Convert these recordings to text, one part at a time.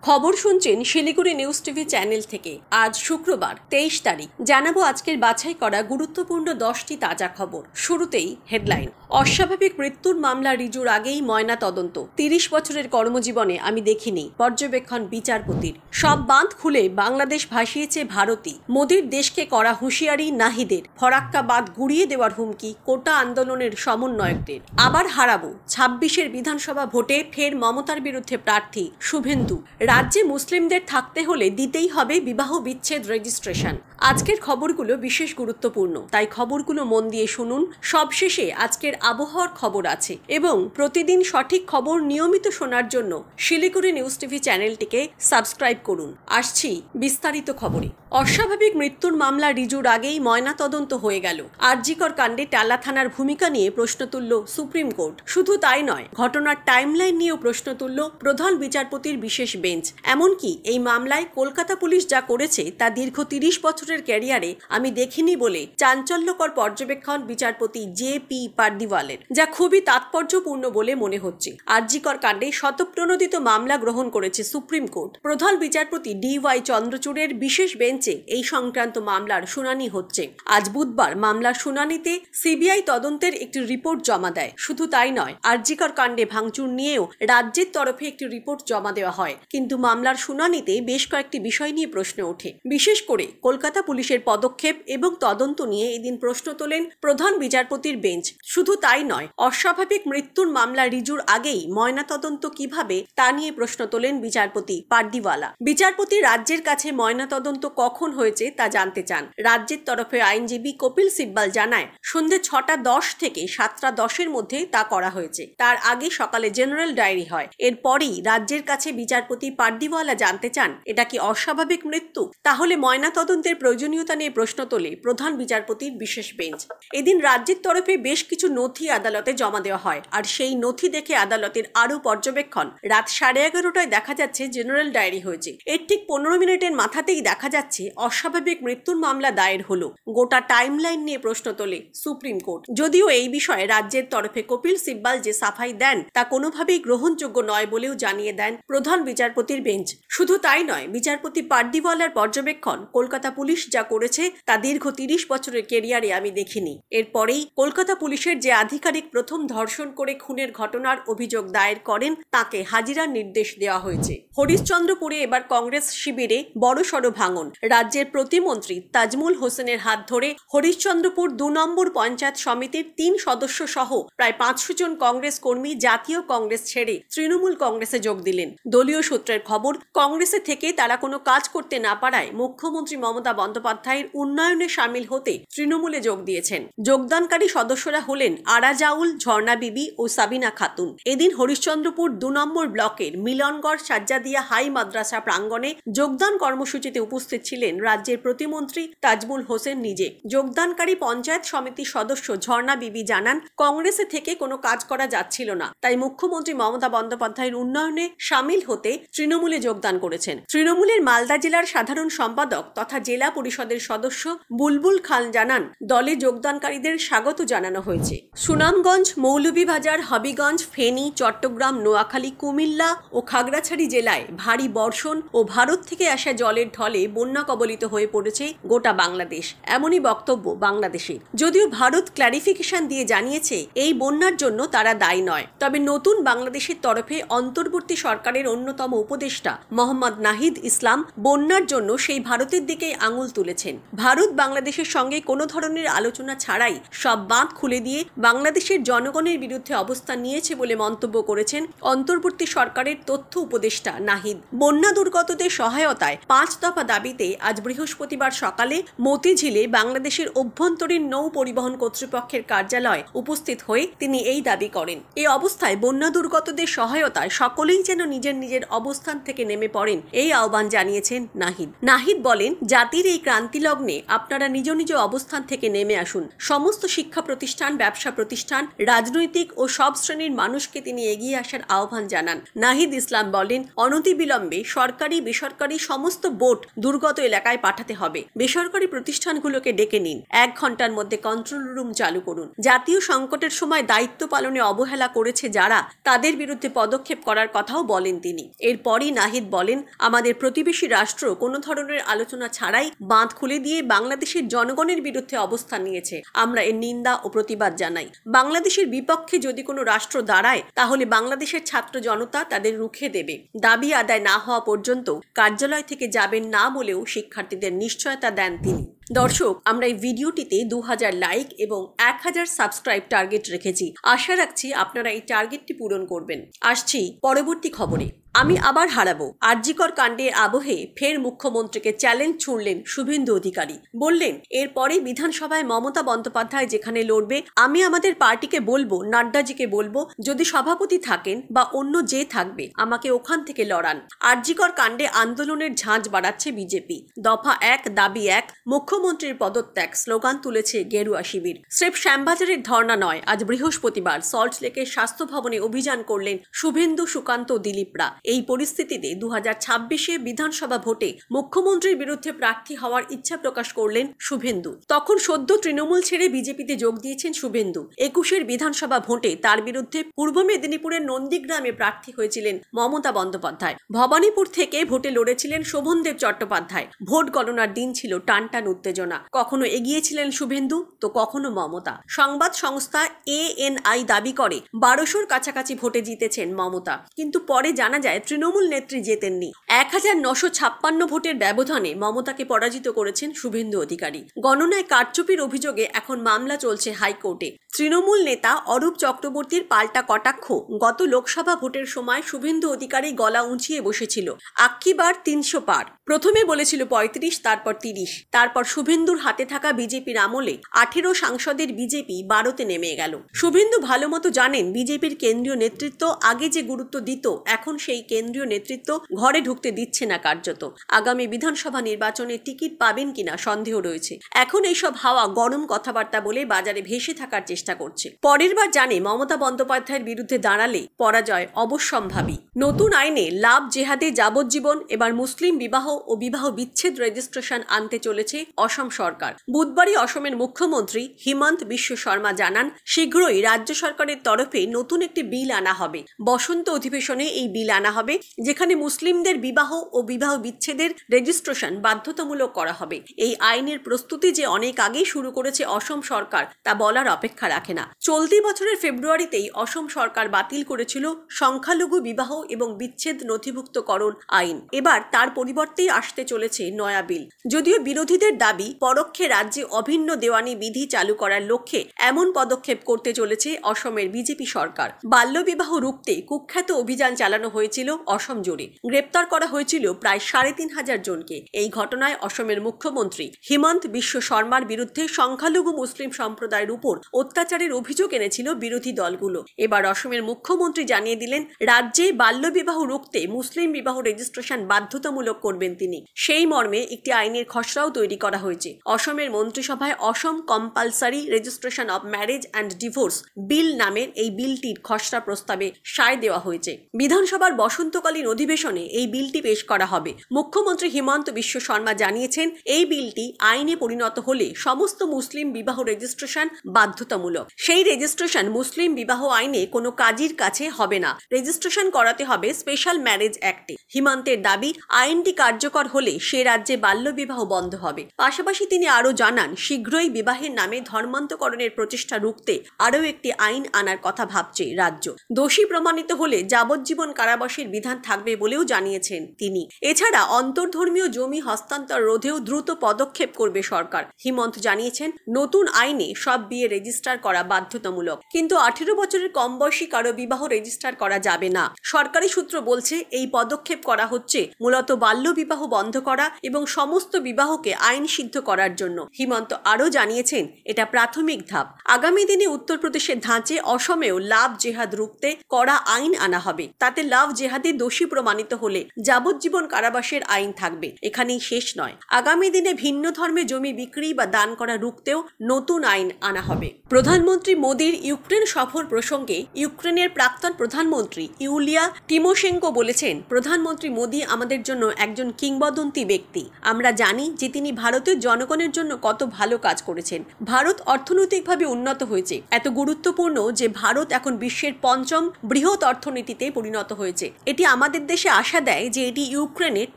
খবর শুনছেন Siliguri news TV channel থেকে। আজ শুক্রবার 23 তারিখ। জানাবো আজকের বাছাই করা গুরুত্বপূর্ণ 10টি তাজা খবর। শুরুতেই হেডলাইন। অস্বাভাবিক মৃত্যুর মামলা রিজুর আগেই ময়না তদন্ত। 30 বছরের কর্মজীবনে আমি দেখিনি, পর্যবেক্ষণ বিচারপতির। সব বাঁধ খুলে বাংলাদেশ ভাসিয়েছে ভারতই। মোদির দেশকে করা হুঁশিয়ারি নাহিদের। ফরাক্কা বাঁধ গুড়িয়ে দেওয়ার হুমকি কোটা আন্দোলনের সমন্বয়কদের। আবার হারাবো। 26-এর বিধানসভা ভোটে ফের মমতার বিরুদ্ধে প্রার্থী শুভেন্দু। রাজ্যে মুসলিমদের থাকতে হলে দিতেই হবে বিবাহ বিচ্ছেদ রেজিস্ট্রেশন। আজকের খবরগুলো বিশেষ গুরুত্বপূর্ণ, তাই খবরগুলো মন দিয়ে শুনুন। সবশেষে আজকের আবহাওয়ার খবর আছে এবং প্রতিদিন সঠিক খবর নিয়মিত শোনার জন্য শিলিগুড়ি নিউজ টিভি চ্যানেলটিকে সাবস্ক্রাইব করুন। আসছি বিস্তারিত খবরে। অস্বাভাবিক মৃত্যুর মামলা রিজুর আগেই ময়না তদন্ত হয়ে গেল। আরজিকর কাণ্ডে টালা থানার ভূমিকা নিয়ে প্রশ্ন তুলল সুপ্রিম কোর্ট। শুধু তাই নয়, ঘটনার টাইমলাইন নিয়েও প্রশ্ন তুলল প্রধান বিচারপতির বিশেষ বেঞ্চ। এমনকি এই মামলায় কলকাতা পুলিশ যা করেছে তা দীর্ঘ 30 বছরের ক্যারিয়ারে আমি দেখিনি বলে চাঞ্চল্যকর পর্যবেক্ষণ বিচারপতি জে.পি. পার্দিওয়ালের, যা খুবই তাৎপর্যপূর্ণ বলে মনে হচ্ছে। আরজিকর কাণ্ডে স্বতঃপ্রণোদিত মামলা গ্রহণ করেছে সুপ্রিম কোর্ট। প্রধান বিচারপতি ডি.ওয়াই. চন্দ্রচূড়ের বিশেষ বেঞ্চে এই সংক্রান্ত মামলার শুনানি হচ্ছে। আজ বুধবার মামলার শুনানিতে সিবিআই তদন্তের একটি রিপোর্ট জমা দেয়। শুধু তাই নয়, আরজিকর কাণ্ডে ভাঙচুর নিয়েও রাজ্যের তরফে একটি রিপোর্ট জমা দেওয়া হয়। কিন্তু মামলার শুনানিতে বেশ কয়েকটি বিষয় নিয়ে প্রশ্ন ওঠে। বিশেষ করে কলকাতা পুলিশের পদক্ষেপ এবং তদন্ত নিয়ে এদিন প্রশ্ন তোলেন প্রধান বিচারপতির বেঞ্চ। শুধু তাই নয়, অস্বাভাবিক মৃত্যুর মামলা রিজুর আগেই ময়না তদন্ত কিভাবে তা নিয়ে প্রশ্ন তোলেন বিচারপতি পার্দিওয়ালা। বিচারপতি রাজ্যের কাছে ময়না তদন্ত কখন হয়েছে তা জানতে চান। রাজ্যের তরফে আইনজীবী কপিল সিব্বাল জানায়, সন্ধ্যে 6:10 থেকে 7:10 মধ্যে তা করা হয়েছে। তার আগে সকালে জেনারেল ডায়েরি হয়। এরপরই রাজ্যের কাছে বিচারপতি পার্দিওয়ালা জানতে চান, এটা কি অস্বাভাবিক মৃত্যু? তাহলে ময়না তদন্তের প্রয়োজনীয়তা নিয়ে প্রশ্ন তোলে প্রধান বিচারপতির বিশেষ বেঞ্চ। এদিন রাজ্যের তরফে বেশ কিছু নথি আদালতে জমা দেওয়া হয়, আর সেই নথি দেখে আদালতের আরও পর্যবেক্ষণ। রাত 11:30টায় দেখা যাচ্ছে জেনারেল ডায়েরি হয়েছে। এর ঠিক 15 মিনিটের মাথাতেই দেখা যাচ্ছে অস্বাভাবিক মৃত্যুর মামলা দায়ের হলো। গোটা টাইমলাইন নিয়ে প্রশ্ন তোলে সুপ্রিম কোর্ট। যদিও এই বিষয়ে রাজ্যের তরফে কপিল সিব্বাল যে সাফাই দেন তা কোনোভাবেই গ্রহণযোগ্য নয় বলেও জানিয়ে দেন প্রধান বিচারপতির বেঞ্চ। শুধু তাই নয়, বিচারপতি পার্দিওয়ালার পর্যবেক্ষণ, কলকাতা পুলিশ যা করেছে তা দীর্ঘ 30 বছরের কেরিয়ারে আমি দেখিনি। এরপরেই কলকাতা পুলিশের যে আধিকারিক প্রথম ধর্ষণ করে খুনের ঘটনার অভিযোগ দায়ের করেন তাকে হাজিরার নির্দেশ দেওয়া হয়েছে। হরিশ্চন্দ্রপুরে এবার কংগ্রেস শিবিরে বড়সড় ভাঙন। রাজ্যের প্রতিমন্ত্রী তাজমুল হোসেনের হাত ধরে হরিশ্চন্দ্রপুর 2 নম্বর পঞ্চায়েত সমিতির 3 সদস্য সহ প্রায় 500 জন কংগ্রেস কর্মী জাতীয় কংগ্রেস ছেড়ে তৃণমূল কংগ্রেসে যোগ দিলেন। দলীয় সূত্রের খবর, কংগ্রেসে থেকে তারা কোনো কাজ করতে না পারায় মুখ্যমন্ত্রী মমতা বন্দ্যোপাধ্যায়ের উন্নয়নে সামিল হতে তৃণমূলে যোগ দিয়েছেন। যোগদানকারী সদস্যরা হলেন আরাজাউল, ঝর্ণা বিবি ও সাবিনা খাতুন। এদিন হরিশ্চন্দ্রপুর 2 নম্বর ব্লকের মিলনগড় সাজ্জাদিয়া হাই মাদ্রাসা প্রাঙ্গণে যোগদান কর্মসূচিতে উপস্থিত ছিলেন রাজ্যের প্রতিমন্ত্রী তাজমুল হোসেন নিজে। যোগদানকারী পঞ্চায়েত সমিতির সদস্য ঝর্ণা বিবি জানান, কংগ্রেসে থেকে কোনো কাজ করা যাচ্ছিল না, তাই মুখ্যমন্ত্রী মমতা বন্দ্যোপাধ্যায়ের উন্নয়নে সামিল হতে তৃণমূলে যোগদান করেছেন। তৃণমূলের মালদা জেলার সাধারণ সম্পাদক তথা জেলা পরিষদের সদস্য বুলবুল খান জানান, দলে যোগদানকারীদের স্বাগত জানানো হয়েছে। সুনামগঞ্জ, মৌলভীবাজার, হবিগঞ্জ, ফেনী, চট্টগ্রাম, নোয়াখালী, কুমিল্লা ও খাগড়াছড়ি জেলায় ভারী বর্ষণ ও ভারত থেকে আসা জলের ঢলে বন্যা কবলিত হয়ে পড়েছে গোটা বাংলাদেশ। এমনই বক্তব্য বাংলাদেশের। যদিও ভারত ক্ল্যারিফিকেশন দিয়ে জানিয়েছে এই বন্যার জন্য তারা দায়ী নয়, তবে নতুন বাংলাদেশের তরফে অন্তর্বর্তী সরকারের অন্যতম উপদেষ্টা মোহাম্মদ নাহিদ ইসলাম বন্যার জন্য সেই ভারতের দিকেই আঙুল তুলেছেন। ভারত বাংলাদেশের সঙ্গে কোনো ধরনের আলোচনা ছাড়াই সব বাঁধ খুলে দিয়ে বাংলাদেশের জনগণের বিরুদ্ধে অবস্থান নিয়েছে বলে মন্তব্য করেছেন অন্তর্বর্তী সরকারের তথ্য উপদেষ্টা নাহিদ। বন্যা দুর্গতদের সহায়তায় 5 দফা দাবিতে আজ বৃহস্পতিবার সকালে মতিঝিলে বাংলাদেশের অভ্যন্তরীণ নৌ পরিবহন কর্তৃপক্ষের কার্যালয়ে উপস্থিত হয়ে তিনি এই দাবি করেন। এই অবস্থায় বন্যা দুর্গতদের সহায়তায় সকলেই যেন নিজের নিজের অবস্থান থেকে নেমে পড়েন, এই আহ্বান জানিয়েছেন নাহিদ। নাহিদ বলেন, জাতির এই ক্রান্তি লগ্নে আপনারা নিজ নিজ অবস্থান থেকে নেমে আসুন। সমস্ত শিক্ষা প্রতিষ্ঠান, ব্যবসা প্রতিষ্ঠান, রাজনৈতিক ও সব শ্রেণীর মানুষকে তিনি এগিয়ে আসার আহ্বান জানান। নাহিদ ইসলাম বলেন, অনতিবিলম্বে সরকারি বেসরকারি সমস্ত বোট দুর্গত এলাকায় পাঠাতে হবে। বেসরকারি প্রতিষ্ঠানগুলোকে ডেকে নিন। 1 ঘন্টার মধ্যে কন্ট্রোল রুম চালু করুন। জাতীয় সংকটের সময় দায়িত্ব পালনে অবহেলা করেছে যারা, তাদের বিরুদ্ধে পদক্ষেপ করার কথাও বলেন তিনি। এরপরই নাহিদ বলেন, আমাদের প্রতিবেশী রাষ্ট্র কোনো ধরনের আলোচনা ছাড়াই বাঁধ খুলে দিয়ে বাংলাদেশের জনগণের বিরুদ্ধে অবস্থান নিয়েছে। আমরা এর নিন্দা ও প্রতিবাদ জানাই। বাংলাদেশের বিপক্ষে যদি কোনো রাষ্ট্র দাঁড়ায় তাহলে বাংলাদেশের ছাত্র জনতা তাদের রুখে দেবে। দাবি আদায় না হওয়া পর্যন্ত কার্যালয় থেকে যাবেন না বলেও শিক্ষার্থীদের নিশ্চয়তা দেন তিনি। দর্শক, আমরা এই ভিডিওটিতে 2000 লাইক এবং 1000 সাবস্ক্রাইব টার্গেট রেখেছি। আশা রাখছি আপনারা এই টার্গেটটি পূরণ করবেন। আসছি পরবর্তী খবরে। আমি আবার হারাবো। আরজিকর কাণ্ডের আবহে ফের মুখ্যমন্ত্রীকে চ্যালেঞ্জ ছুড়লেন শুভেন্দু অধিকারী। বললেন, এরপরে বিধানসভায় মমতা বন্দ্যোপাধ্যায় যেখানে লড়বে, আমি আমাদের পার্টিকে বলবো, নাড্ডাজিকে বলবো, যদি সভাপতি থাকেন বা অন্য যে থাকবে আমাকে ওখান থেকে লড়ান। আরজিকর কাণ্ডে আন্দোলনের ঝাঁঝ বাড়াচ্ছে বিজেপি। দফা 1 দাবি 1, মুখ্যমন্ত্রীর পদত্যাগ স্লোগান তুলেছে গেরুয়া শিবির। স্রেফ শ্যামবাজারের ধর্ণা নয়, আজ বৃহস্পতিবার সল্টলেকের স্বাস্থ্য ভবনে অভিযান করলেন শুভেন্দু, সুকান্ত, দিলীপরা। এই পরিস্থিতিতে 2026-এ বিধানসভা ভোটে মুখ্যমন্ত্রীর বিরুদ্ধে প্রার্থী হওয়ার ইচ্ছা প্রকাশ করলেন শুভেন্দু। তখন সদ্য তৃণমূল ছেড়ে বিজেপিতে যোগ দিয়েছেন শুভেন্দু। 21-এর বিধানসভা ভোটে তার বিরুদ্ধে পূর্ব মেদিনীপুরের নন্দীগ্রামে প্রার্থী হয়েছিলেন মমতা বন্দ্যোপাধ্যায়। ভবানীপুর থেকে ভোটে লড়েছিলেন শোভনদেব চট্টোপাধ্যায়। ভোট গণনার দিন ছিল টানটান উত্তেজনা। কখনো এগিয়েছিলেন শুভেন্দু তো কখনো মমতা। সংবাদ সংস্থা ANI দাবি করে 1200-র কাছাকাছি ভোটে জিতেছেন মমতা, কিন্তু পরে জানা যায় তৃণমূল নেত্রী জেতেননি। 1956 ভোটের ব্যবধানে মমতাকে পরাজিত করেছেন শুভেন্দু অধিকারী। গণনায় কারচুপির অভিযোগে এখন মামলা চলছে হাইকোর্টে। তৃণমূল নেতা অরূপ চক্রবর্তীর পাল্টা কটাক্ষ। গত লোকসভা ভোটের সময় শুভেন্দু অধিকারী গলা উঁচিয়ে বসেছিল। আক্কিবার 300 পার। প্রথমে বলেছিল 35, তারপর 30। তারপর শুভেন্দুর হাতে থাকা বিজেপির আমলে 18 সাংসদের বিজেপি 12তে নেমে গেল। শুভেন্দু ভালো মতো জানেন বিজেপির কেন্দ্রীয় নেতৃত্ব আগে যে গুরুত্ব দিত, এখন সেই কেন্দ্রীয় নেতৃত্ব ঘরে ঢুকতে দিচ্ছে না কার্যত। আগামী বিধানসভা নির্বাচনে টিকিট পাবেন কিনা সন্দেহ রয়েছে। এখন এইসব হাওয়া গরম কথাবার্তা বলে বাজারে ভেসে থাকার চেষ্টা করছে। পরের বার জানে মমতা বন্দ্যোপাধ্যায়ের বিরুদ্ধে দাঁড়ালে পরাজয় অবশ্যম্ভাবী। নতুন আইনে লাভ জেহাদে যাবজ্জীবন, এবার মুসলিম বিবাহ ও বিবাহ বিচ্ছেদ রেজিস্ট্রেশন আনতে চলেছে অসম সরকার। বুধবারই অসমের মুখ্যমন্ত্রী হিমন্ত বিশ্ব শর্মা জানান, শীঘ্রই রাজ্য সরকারের তরফে নতুন একটি বিল আনা হবে। বসন্ত অধিবেশনে এই বিল আনা হবে, যেখানে মুসলিমদের বিবাহ ও বিবাহ বিচ্ছেদের রেজিস্ট্রেশন বাধ্যতামূলক করা হবে। এই আইনের প্রস্তুতি যে অনেক আগেই শুরু করেছে অসম সরকার, তা বলার অপেক্ষা রাখে না। চলতি বছরের ফেব্রুয়ারিতেই অসম সরকার বাতিল করেছিল সংখ্যালঘু বিবাহ এবং বিচ্ছেদ নথিভুক্তকরণ আইন। এবার তার পরিবর্তেই আসতে চলেছে নয়া বিল। যদিও বিরোধীদের দাবি, পরোক্ষে রাজ্যে অভিন্ন দেওয়ানি বিধি চালু করার লক্ষ্যে এমন পদক্ষেপ করতে চলেছে অসমের বিজেপি সরকার। বাল্যবিবাহ রুখতে কুখ্যাত অভিযান চালানো হয়েছিল অসম জুড়ে। গ্রেপ্তার করা হয়েছিল প্রায় 3500 জনকে। এই ঘটনায় অসমের মুখ্যমন্ত্রী হিমন্ত বিশ্ব শর্মার বিরুদ্ধে সংখ্যালঘু মুসলিম সম্প্রদায়ের উপর অত্যাচারের অভিযোগ এনেছিল বিরোধী দলগুলো। এবার অসমের মুখ্যমন্ত্রী জানিয়ে দিলেন, রাজ্যে বাল্যবিবাহ রুখতে মুসলিম বিবাহ রেজিস্ট্রেশন বাধ্যতামূলক করবেন তিনি। সেই মর্মে একটি আইনের খসড়াও তৈরি করা হয়েছে। অসমের মন্ত্রিসভায় Assam compulsory registration of marriage and divorce bill নামের এই বিলটির খসড়া প্রস্তাবে সায় দেওয়া হয়েছে। বিধানসভার বসন্তকালীন অধিবেশনে এই বিলটি পেশ করা হবে। মুখ্যমন্ত্রী হিমন্ত বিশ্ব শর্মা জানিয়েছেন, এই বিলটি আইনে পরিণত হলে সমস্ত মুসলিম বিবাহ রেজিস্ট্রেশন বাধ্যতামূলক। সেই রেজিস্ট্রেশন মুসলিম বিবাহ আইনে কোনো কাজীর কাছে হবে না। রেজিস্ট্রেশন করাতে হবে স্পেশাল ম্যারেজ অ্যাক্টে। হিমন্তের দাবি, আইনটি কার্যকর হলে সে রাজ্যে বাল্যবিবাহ বন্ধ হবে। পাশাপাশি তিনি আরও জানান, শীঘ্রই বিবাহের নামে ধর্মান্তকরণের প্রচেষ্টা রুখতে আরও একটি আইন আনার কথা ভাবছে রাজ্য। দোষী প্রমাণিত হলে যাবজ্জীবন কারাবাসের বিধান থাকবে বলেও জানিয়েছেন তিনি। এছাড়া অন্তর্ধর্মীয় জমি হস্তান্তর রোধেও দ্রুত পদক্ষেপ করবে সরকার। হিমন্ত জানিয়েছেন, নতুন আইনে সব বিয়ে রেজিস্টার রেজিস্টার করা বাধ্যতামূলক, কিন্তু 18 বছরের কম বয়সী কারো বিবাহ রেজিস্টার করা যাবে না। সরকারি সূত্র বলছে এই পদক্ষেপ করা হচ্ছে মূলত বাল্য বিবাহ বন্ধ করা এবং সমস্ত বিবাহকে আইন সিদ্ধ করার জন্য। হিমন্ত আরও জানিয়েছেন এটা প্রাথমিক ধাপ। আগামী দিনে উত্তরপ্রদেশের ধাঁচে অসমেও লাভ জেহাদ রুখতে কড়া আইন আনা হবে। তাতে লাভ জেহাদি দোষী প্রমাণিত হলে যাবজ্জীবন কারাবাসের আইন থাকবে। এখানেই শেষ নয়, আগামী দিনে ভিন্ন ধর্মে জমি বিক্রি বা দান করা রুখতেও নতুন আইন আনা হবে। প্রধানমন্ত্রী মোদীর ইউক্রেন সফর প্রসঙ্গে ইউক্রেনের প্রাক্তন প্রধানমন্ত্রী ইউলিয়া টিমোশেঙ্কো বলেছেন, প্রধানমন্ত্রী মোদী আমাদের জন্য একজন কিংবদন্তি ব্যক্তি। আমরা জানি যে তিনি ভারতের জনগণের জন্য কত ভালো কাজ করেছেন। ভারত অর্থনৈতিকভাবে উন্নত হয়েছে, এত গুরুত্বপূর্ণ যে ভারত এখন বিশ্বের 5ম বৃহৎ অর্থনীতিতে পরিণত হয়েছে। এটি আমাদের দেশে আশা দেয় যে এটি ইউক্রেনে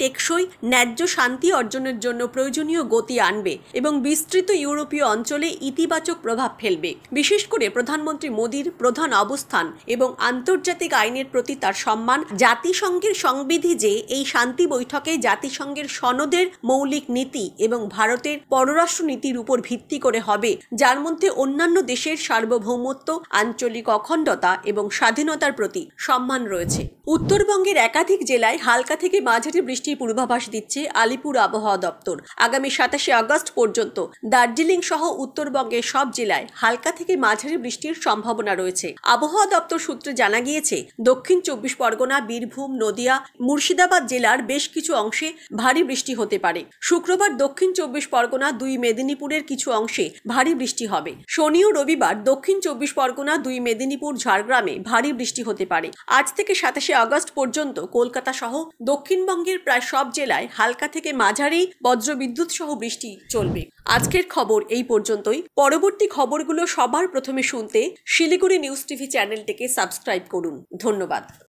টেকসই ন্যায্য শান্তি অর্জনের জন্য প্রয়োজনীয় গতি আনবে এবং বিস্তৃত ইউরোপীয় অঞ্চলে ইতিবাচক প্রভাব ফেলবে। বিশেষ করে প্রধানমন্ত্রী মোদীর প্রধান অবস্থান এবং আন্তর্জাতিক আইনের প্রতি তার সম্মান, জাতিসংঘের সংবিধি যে এই শান্তি বৈঠকে জাতিসংঘের সনদের মৌলিক নীতি এবং ভারতের পররাষ্ট্র নীতির উপর ভিত্তি করে হবে, যার মধ্যে অন্যান্য দেশের সার্বভৌমত্ব, আঞ্চলিক অখণ্ডতা এবং স্বাধীনতার প্রতি সম্মান রয়েছে। উত্তরবঙ্গের একাধিক জেলায় হালকা থেকে মাঝারি বৃষ্টির পূর্বাভাস দিচ্ছে আলিপুর আবহাওয়া দপ্তর। আগামী 27 আগস্ট পর্যন্ত দার্জিলিং সহ উত্তরবঙ্গের সব জেলায় হালকা থেকে মাঝারি বৃষ্টির সম্ভাবনা রয়েছে। আবহাওয়া দপ্তর সূত্রে জানা গিয়েছে, দক্ষিণ 24 পরগনা, বীরভূম, নদিয়া, মুর্শিদাবাদ জেলার বেশ কিছু অংশে ভারী বৃষ্টি হতে পারে। শুক্রবার দক্ষিণ 24 পরগনা, 2 মেদিনীপুরের কিছু অংশে ভারী বৃষ্টি হবে। শনি ও রবিবার দক্ষিণ 24 পরগনা, 2 মেদিনীপুর, ঝাড়গ্রামে ভারী বৃষ্টি হতে পারে। আজ থেকে 27 আগস্ট পর্যন্ত কলকাতা সহ দক্ষিণবঙ্গের প্রায় সব জেলায় হালকা থেকে মাঝারি বজ্রবিদ্যুৎ সহ বৃষ্টি চলবে। আজকের খবর এই পর্যন্তই। পরবর্তী খবরগুলো সবার প্রথমে শুনতে শিলিগুড়ি নিউজ টিভি চ্যানেলটিকে সাবস্ক্রাইব করুন। ধন্যবাদ।